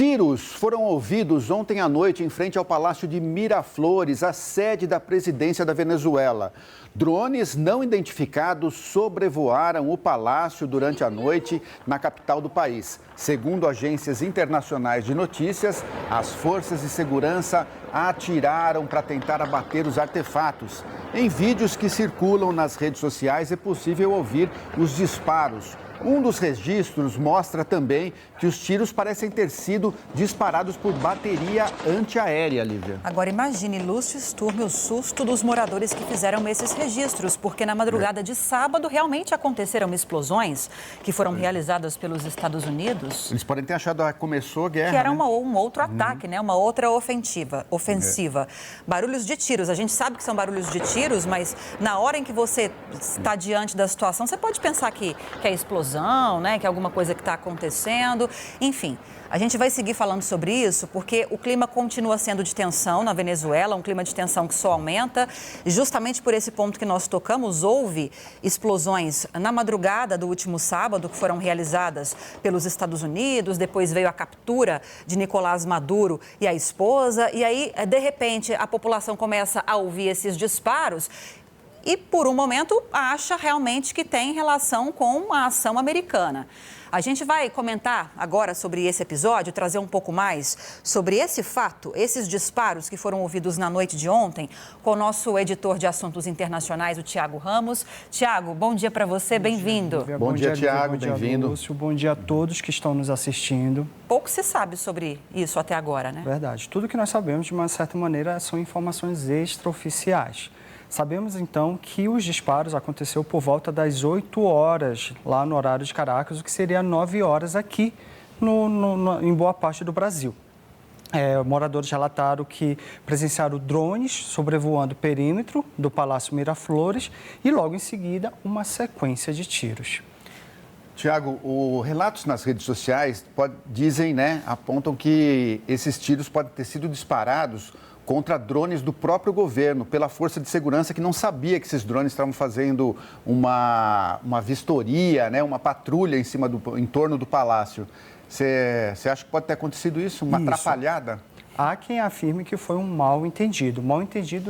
Tiros foram ouvidos ontem à noite em frente ao Palácio de Miraflores, a sede da presidência da Venezuela. Drones não identificados sobrevoaram o palácio durante a noite na capital do país. Segundo agências internacionais de notícias, as forças de segurança atiraram para tentar abater os artefatos. Em vídeos que circulam nas redes sociais é possível ouvir os disparos. Um dos registros mostra também que os tiros parecem ter sido disparados por bateria antiaérea, Lívia. Agora imagine, Lúcio Sturme, o susto dos moradores que fizeram esses registros, porque na madrugada de sábado realmente aconteceram explosões que foram realizadas pelos Estados Unidos. Eles podem ter achado que começou a guerra, que era né? um outro ataque, né? Uma outra ofensiva. Barulhos de tiros. A gente sabe que são barulhos de tiros, mas na hora em que você está diante da situação, você pode pensar que é explosão, né? Que é alguma coisa que está acontecendo. Enfim, a gente vai seguir falando sobre isso porque o clima continua sendo de tensão na Venezuela, um clima de tensão que só aumenta. E justamente por esse ponto que nós tocamos, houve explosões na madrugada do último sábado que foram realizadas pelos Estados Unidos, depois veio a captura de Nicolás Maduro e a esposa, e aí, de repente, a população começa a ouvir esses disparos e, por um momento, acha realmente que tem relação com a ação americana. A gente vai comentar agora sobre esse episódio, trazer um pouco mais sobre esse fato, esses disparos que foram ouvidos na noite de ontem, com o nosso editor de assuntos internacionais, o Tiago Ramos. Tiago, bom dia para você, bem-vindo. Bom dia, Tiago, bem-vindo. Lúcio, bom dia a todos que estão nos assistindo. Pouco se sabe sobre isso até agora, né? Verdade. Tudo que nós sabemos, de uma certa maneira, são informações extraoficiais. Sabemos, então, que os disparos aconteceram por volta das 8 horas, lá no horário de Caracas, o que seria 9 horas aqui em boa parte do Brasil. Moradores relataram que presenciaram drones sobrevoando o perímetro do Palácio Miraflores e, logo em seguida, uma sequência de tiros. Tiago, relatos nas redes sociais dizem, né, apontam que esses tiros podem ter sido disparados contra drones do próprio governo, pela força de segurança que não sabia que esses drones estavam fazendo uma vistoria, né, uma patrulha em torno do palácio. Você acha que pode ter acontecido isso? Uma atrapalhada? Há quem afirme que foi um mal-entendido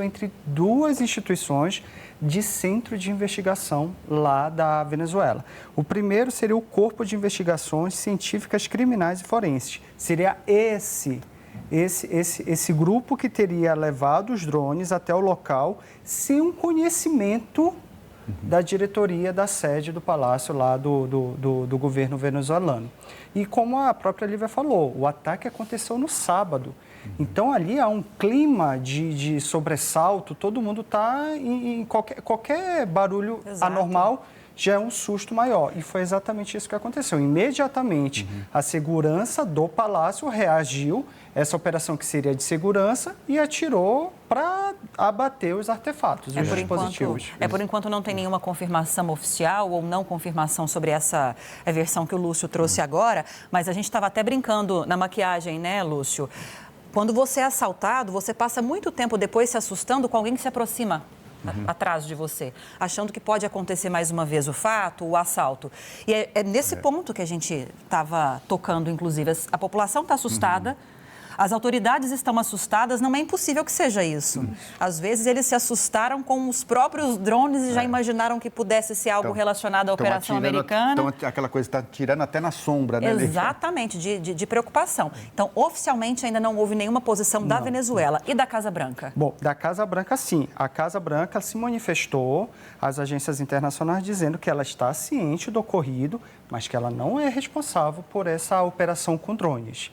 entre duas instituições de centro de investigação lá da Venezuela. O primeiro seria o Corpo de Investigações Científicas Criminais e Forenses. Seria esse grupo que teria levado os drones até o local sem um conhecimento da diretoria da sede do palácio lá do governo venezuelano. E como a própria Lívia falou, o ataque aconteceu no sábado. Então, ali há um clima de sobressalto, todo mundo está em qualquer barulho anormal, já é um susto maior. E foi exatamente isso que aconteceu. Imediatamente, a segurança do palácio reagiu a essa operação que seria de segurança e atirou para abater os artefatos, os dispositivos. Por enquanto não tem nenhuma confirmação oficial ou não confirmação sobre essa versão que o Lúcio trouxe agora, mas a gente estava até brincando na maquiagem, né, Lúcio? Quando você é assaltado, você passa muito tempo depois se assustando com alguém que se aproxima atrás de você, achando que pode acontecer mais uma vez o fato, o assalto. E é nesse ponto que a gente estava tocando, inclusive. A população está assustada, as autoridades estão assustadas, não é impossível que seja isso. Às vezes eles se assustaram com os próprios drones e já imaginaram que pudesse ser algo relacionado à operação americana. Então, aquela coisa está tirando até na sombra, né? Exatamente, de preocupação. Então, oficialmente ainda não houve nenhuma posição da Venezuela. E da Casa Branca? Bom, da Casa Branca, sim. A Casa Branca se manifestou às agências internacionais dizendo que ela está ciente do ocorrido, mas que ela não é responsável por essa operação com drones.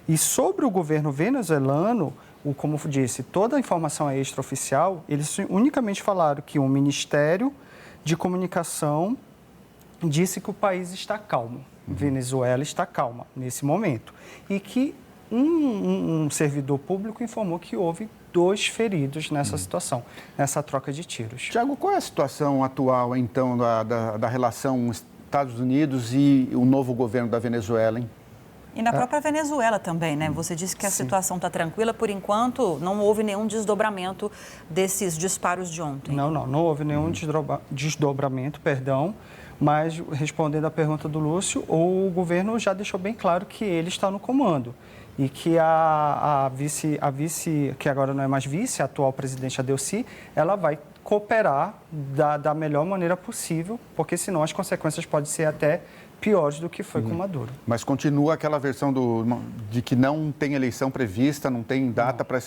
E sobre o governo venezuelano, como disse, toda a informação é extraoficial, eles unicamente falaram que o Ministério de Comunicação disse que o país está calmo, Venezuela está calma nesse momento, e que um servidor público informou que houve 2 feridos nessa situação, nessa troca de tiros. Tiago, qual é a situação atual, então, da relação Estados Unidos e o novo governo da Venezuela, hein? E na própria Venezuela também, né? Você disse que a situação está tranquila, por enquanto não houve nenhum desdobramento desses disparos de ontem. Não houve nenhum desdobramento, perdão. Mas, respondendo à pergunta do Lúcio, o governo já deixou bem claro que ele está no comando e que a vice, que agora não é mais vice, a atual presidente, a Delcy, ela vai cooperar da melhor maneira possível, porque senão as consequências podem ser até piores do que foi com Maduro. Mas continua aquela versão de que não tem eleição prevista, não tem data para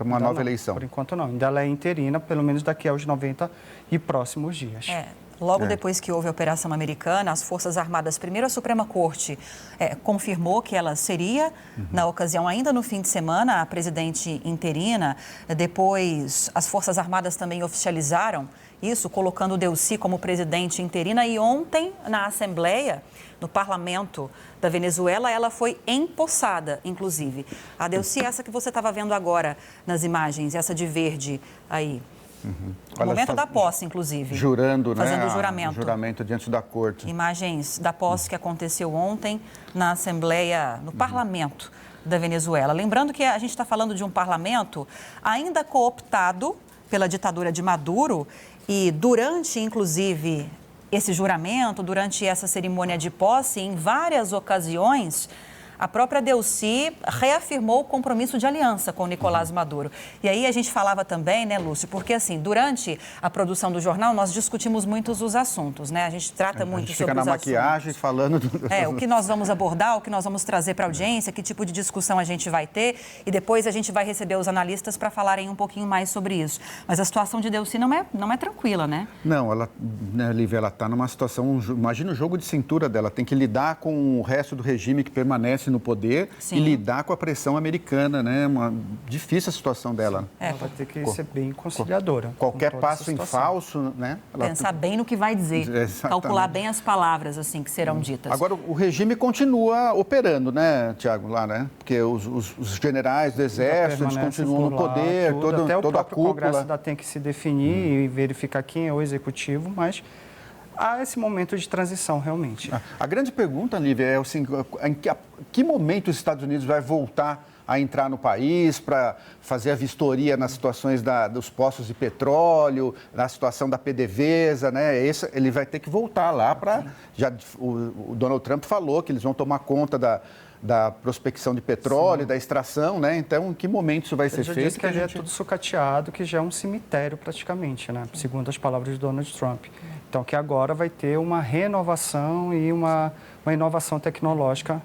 uma nova eleição? Por enquanto não. Ainda ela é interina, pelo menos daqui aos 90 e próximos dias. Logo depois que houve a Operação Americana, as Forças Armadas, primeiro a Suprema Corte confirmou que ela seria, na ocasião, ainda no fim de semana, a presidente interina. Depois, as Forças Armadas também oficializaram isso, colocando Delcy como presidente interina. E ontem, na Assembleia, no Parlamento da Venezuela, ela foi empossada, inclusive. A Delcy, essa que você estava vendo agora nas imagens, essa de verde aí. No momento da posse, inclusive. Jurando, fazendo né? O juramento. Juramento diante da corte. Imagens da posse que aconteceu ontem na Assembleia, no Parlamento da Venezuela. Lembrando que a gente está falando de um parlamento ainda cooptado pela ditadura de Maduro e durante, inclusive, esse juramento, durante essa cerimônia de posse, em várias ocasiões, a própria Delcy reafirmou o compromisso de aliança com o Nicolás Maduro. E aí a gente falava também, né, Lúcio, porque assim, durante a produção do jornal, nós discutimos muitos os assuntos, né? A gente trata muito sobre os assuntos. Fica na maquiagem falando... O que nós vamos abordar, o que nós vamos trazer para a audiência, que tipo de discussão a gente vai ter, e depois a gente vai receber os analistas para falarem um pouquinho mais sobre isso. Mas a situação de Delcy não é tranquila, né? Não, ela, né, Lívia, ela está numa situação... Imagina o jogo de cintura dela, tem que lidar com o resto do regime que permanece no poder. Sim. E lidar com a pressão americana, né? Uma difícil a situação dela. Ela vai ter que ser bem conciliadora. Qualquer passo em falso, né? Pensar bem no que vai dizer. Exatamente. Calcular bem as palavras, assim, que serão ditas. Agora, o regime continua operando, né, Tiago, lá, né? Porque os generais do Exército, eles continuam no poder, até o toda a próprio cúpula. Congresso ainda tem que se definir e verificar quem é o executivo, mas há esse momento de transição, realmente. A grande pergunta, Lívia, é assim, em que momento os Estados Unidos vai voltar a entrar no país para fazer a vistoria nas situações dos poços de petróleo, na situação da PDVSA, né? Ele vai ter que voltar lá para... O Donald Trump falou que eles vão tomar conta da prospecção de petróleo, da extração, né? Então, em que momento isso vai ser feito? Disse que é tudo sucateado, que já é um cemitério praticamente, né? Segundo as palavras de Donald Trump. Então, que agora vai ter uma renovação e uma inovação tecnológica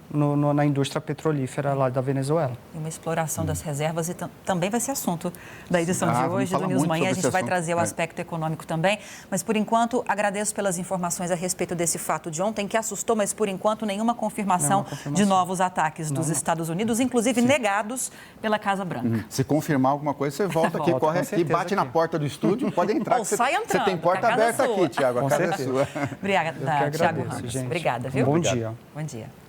na indústria petrolífera lá da Venezuela. E uma exploração das reservas e também vai ser assunto da edição de hoje do News Manhã. A gente vai trazer o aspecto econômico também. Mas, por enquanto, agradeço pelas informações a respeito desse fato de ontem, que assustou, mas, por enquanto, nenhuma confirmação de novos ataques dos Estados Unidos, inclusive negados pela Casa Branca. Se confirmar alguma coisa, você volta aqui, corre aqui, bate na porta do estúdio, pode entrar. Ou sai entrando. Você tem porta aberta aqui, Tiago. A casa é sua. Obrigada, Tiago Ramos. Obrigada, viu? Bom dia. Bom dia.